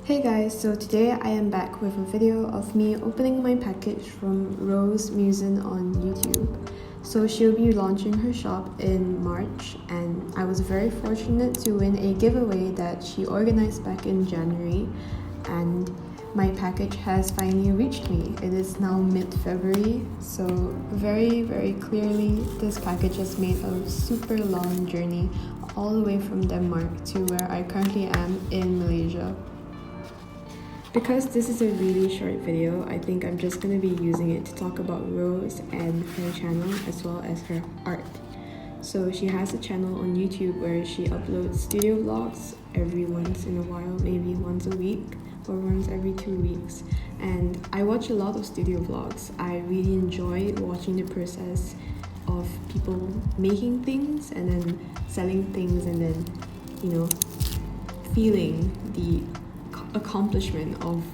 Hey guys, so today I am back with a video of me opening my package from RoseMuzen on YouTube. So she'll be launching her shop in March, and I was very fortunate to win a giveaway that she organized back in January, and my package has finally reached me. It is now mid-February, so very clearly this package has made a super long journey all the way from Denmark to where I currently am in Malaysia. Because this is a really short video, I think I'm just going to be using it to talk about Rose and her channel as well as her art. So she has a channel on YouTube where she uploads studio vlogs every once in a while, maybe once a week or once every 2 weeks. And I watch a lot of studio vlogs. I really enjoy watching the process of people making things and then selling things and then, feeling the accomplishment of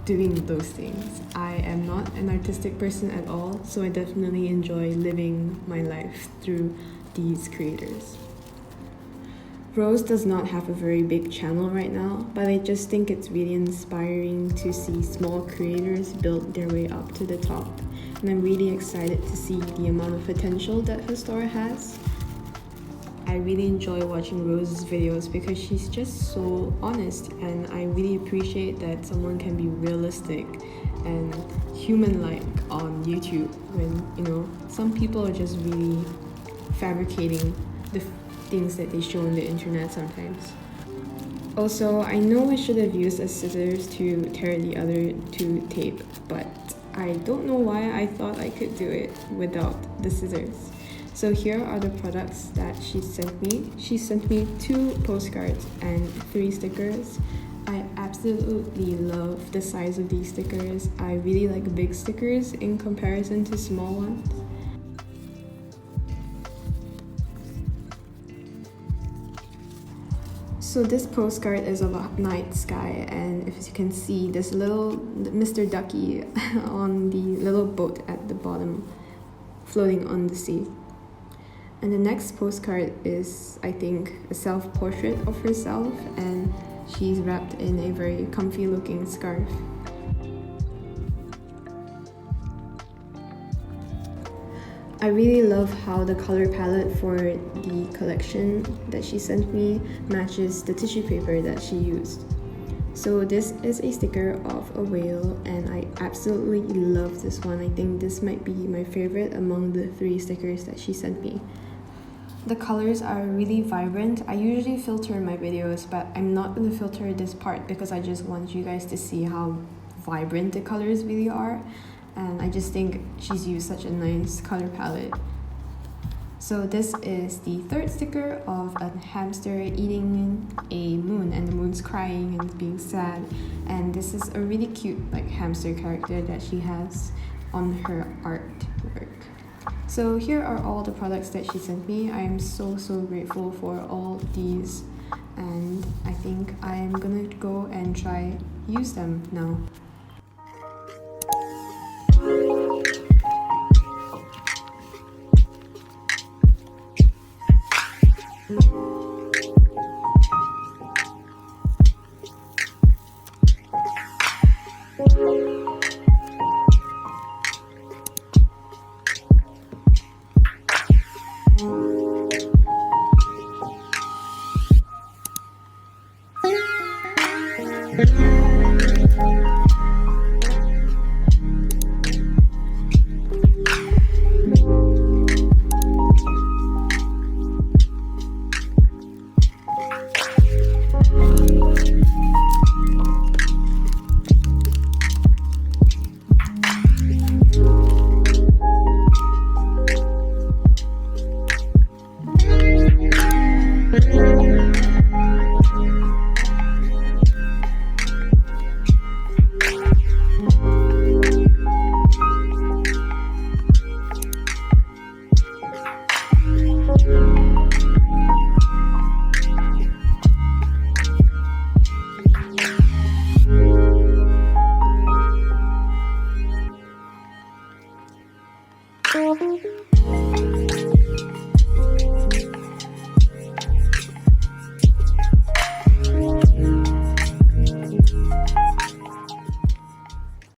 doing those things. I am not an artistic person at all, so I definitely enjoy living my life through these creators. Rose does not have a very big channel right now, but I just think it's really inspiring to see small creators build their way up to the top, and I'm really excited to see the amount of potential that her store has. I really enjoy watching Rose's videos because she's just so honest, and I really appreciate that someone can be realistic and human-like on YouTube when, some people are just really fabricating the things that they show on the internet sometimes. Also, I know I should have used a scissors to tear the other two tape, but I don't know why I thought I could do it without the scissors. So here are the products that she sent me. She sent me 2 postcards and 3 stickers. I absolutely love the size of these stickers. I really like big stickers in comparison to small ones. So this postcard is of a night sky, and if you can see, there's a little Mr. Ducky on the little boat at the bottom, floating on the sea. And the next postcard is, I think, a self-portrait of herself, and she's wrapped in a very comfy looking scarf. I really love how the color palette for the collection that she sent me matches the tissue paper that she used. So this is a sticker of a whale, and I absolutely love this one. I think this might be my favorite among the 3 stickers that she sent me. The colors are really vibrant. I usually filter my videos, but I'm not going to filter this part because I just want you guys to see how vibrant the colors really are. And I just think she's used such a nice color palette. So this is the 3rd sticker of a hamster eating a moon, and the moon's crying and being sad. And this is a really cute hamster character that she has on her artwork. So here are all the products that she sent me. I am so grateful for all these, and I think I'm gonna go and try use them now.